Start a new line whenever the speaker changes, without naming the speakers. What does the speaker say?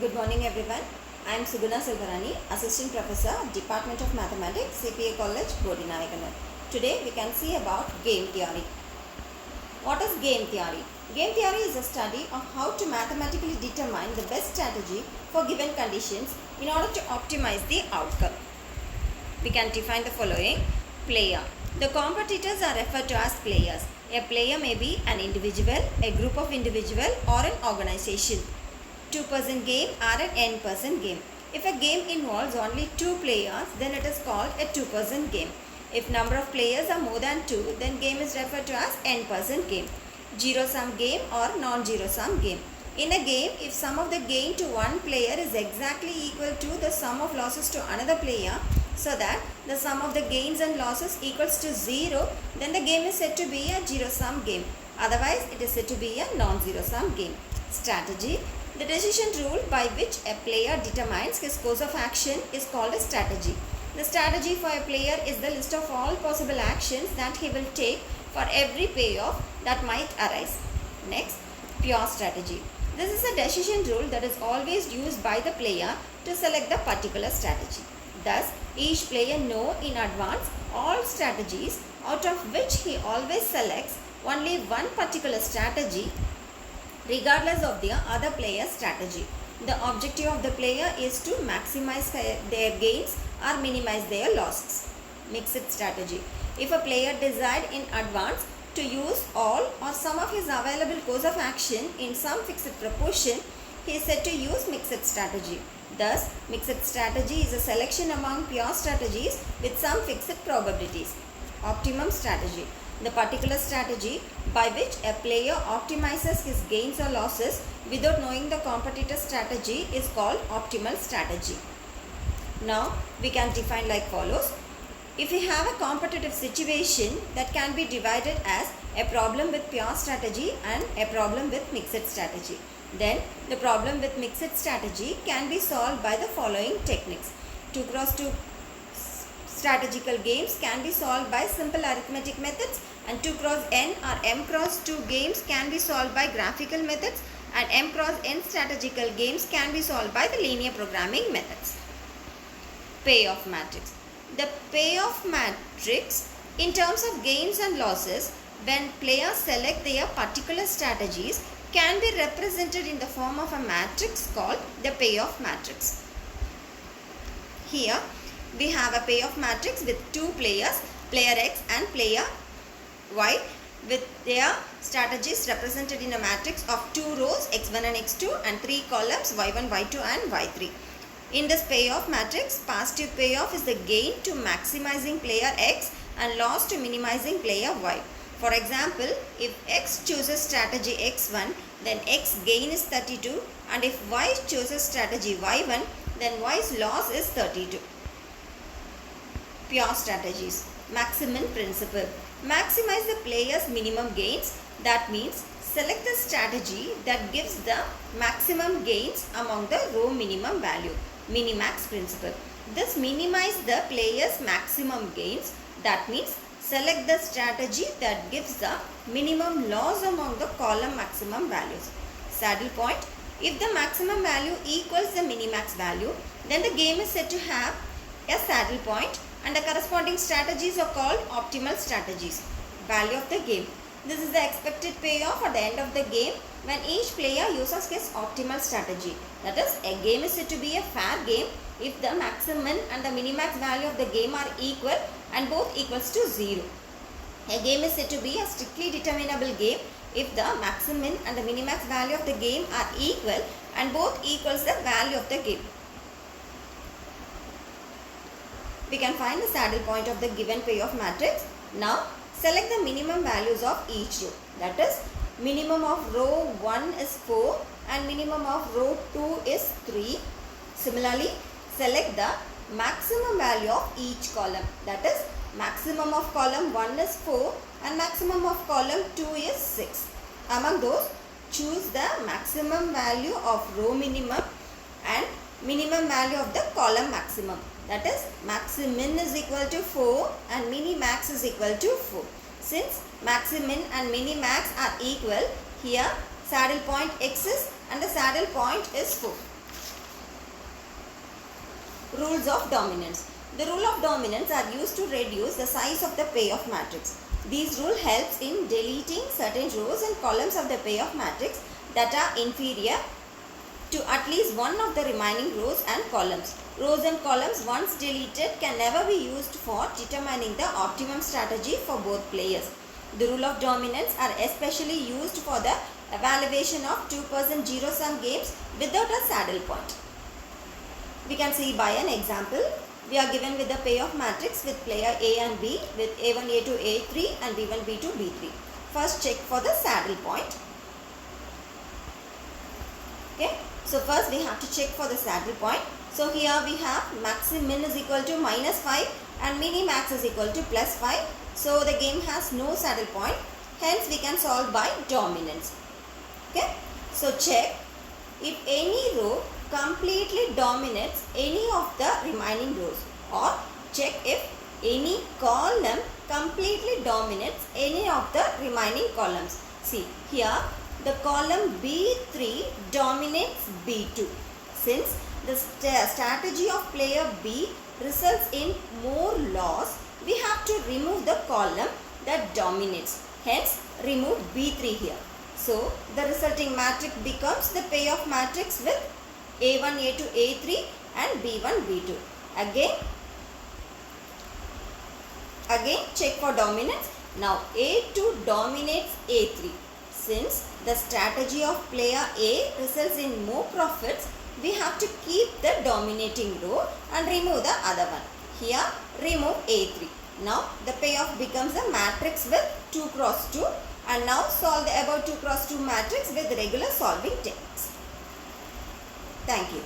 Good morning everyone. I am Suguna Selvarani, Assistant Professor, Department of Mathematics, CPA College, Bodhinayaganal. Today we can see about game theory. What is game theory? Game theory is a study of how to mathematically determine the best strategy for given conditions in order to optimize the outcome. We can define the following. Player. The competitors are referred to as players. A player may be an individual, a group of individuals, or an organization. Two-person game or an n-person game. If a game involves only two players, then it is called a two-person game. If number of players are more than two, then game is referred to as n-person game. Zero-sum game or non-zero-sum game. In a game, if sum of the gain to one player is exactly equal to the sum of losses to another player, so that the sum of the gains and losses equals to 0, then the game is said to be a zero-sum game. Otherwise, it is said to be a non-zero-sum game. Strategy. The decision rule by which a player determines his course of action is called a strategy. The strategy for a player is the list of all possible actions that he will take for every payoff that might arise. Next, pure strategy. This is a decision rule that is always used by the player to select the particular strategy. Thus, each player knows in advance all strategies, out of which he always selects only one particular strategy regardless of the other player's strategy. The objective of the player is to maximize their gains or minimize their losses. Mixed strategy. If a player decides in advance to use all or some of his available course of action in some fixed proportion, he is said to use mixed strategy. Thus, mixed strategy is a selection among pure strategies with some fixed probabilities. Optimum strategy. The particular strategy by which a player optimizes his gains or losses without knowing the competitor's strategy is called optimal strategy. Now, we can define like follows. If we have a competitive situation that can be divided as a problem with pure strategy and a problem with mixed strategy, then the problem with mixed strategy can be solved by the following techniques. 2x2 strategical games can be solved by simple arithmetic methods, and 2x(n) or m×2 games can be solved by graphical methods, and m×n strategical games can be solved by the linear programming methods. Payoff matrix. The payoff matrix in terms of gains and losses when players select their particular strategies can be represented in the form of a matrix called the payoff matrix. Here we have a payoff matrix with two players, player X and player Y, with their strategies represented in a matrix of two rows x1 and x2 and three columns y1, y2 and y3. In this payoff matrix, positive payoff is the gain to maximizing player X and loss to minimizing player Y. For example, if X chooses strategy x1, then X gain is 32, and if Y chooses strategy y1, then Y's loss is 32. Pure strategies. Maximum principle. Maximize the player's minimum gains. That means select the strategy that gives the maximum gains among the row minimum value. Minimax principle. This minimize the player's maximum gains. That means select the strategy that gives the minimum loss among the column maximum values. Saddle point. If the maximum value equals the minimax value, then the game is said to have a saddle point, and the corresponding strategies are called optimal strategies. Value of the game. This is the expected payoff at the end of the game when each player uses his optimal strategy. That is, a game is said to be a fair game if the maximum and the minimax value of the game are equal and both equals to 0. A game is said to be a strictly determinable game if the maximum and the minimax value of the game are equal and both equals the value of the game. We can find the saddle point of the given payoff matrix. Now, select the minimum values of each row. That is, minimum of row 1 is 4 and minimum of row 2 is 3. Similarly, select the maximum value of each column. That is, maximum of column 1 is 4 and maximum of column 2 is 6. Among those, choose the maximum value of row minimum and minimum value of the column maximum. That is, maximin is equal to 4 and minimax is equal to 4. Since maximin and minimax are equal, here saddle point X is and the saddle point is 4. Rules of dominance. The rule of dominance are used to reduce the size of the payoff matrix. These rule helps in deleting certain rows and columns of the payoff matrix that are inferior to at least one of the remaining rows and columns. Rows and columns once deleted can never be used for determining the optimum strategy for both players. The rule of dominance are especially used for the evaluation of two-person zero-sum games without a saddle point. We can see by an example. We are given with the payoff matrix with player A and B with A1, A2, A3 and B1, B2, B3. First check for the saddle point. Okay. So first we have to check for the saddle point. So here we have maxi-min is equal to -5 and mini-max is equal to +5. So the game has no saddle point. Hence we can solve by dominance. Okay. So check if any row completely dominates any of the remaining rows, or check if any column completely dominates any of the remaining columns. See here the column B3 dominates B2. Since the strategy of player B results in more loss, we have to remove the column that dominates. Hence remove B3 here. So the resulting matrix becomes the payoff matrix with A1, A2, A3 and B1, B2. Again check for dominance. Now A2 dominates A3. Since the strategy of player A results in more profits, we have to keep the dominating row and remove the other one. Here remove A3. Now the payoff becomes a matrix with 2 cross 2, and now solve the above 2 cross 2 matrix with regular solving techniques. Thank you.